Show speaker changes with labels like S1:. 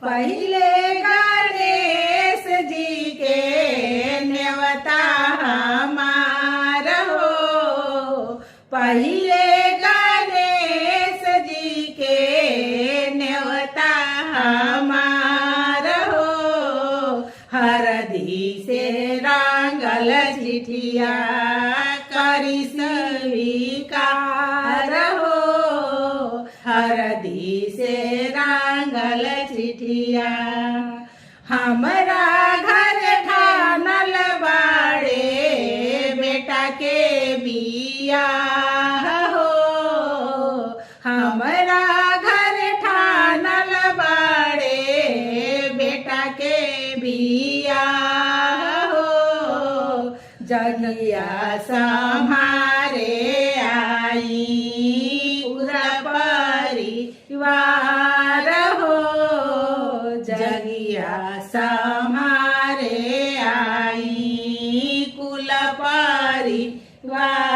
S1: पहले गणेश जी के न्योता हमार हो। पहले गणेश जी के न्योता हमार हो। हरदी से रंगल चिठिया करी स्वीकार हो। हरदी से रंगल चिठिया हमरा घर ठानल बाड़े बेटा के बियाह हो। हमरा घर ठानल बाड़े बेटा के बियाह हो। जगिया सम्हारे आई पूरा परिवार हो। जगिया सम्हारे आई कुल परिवार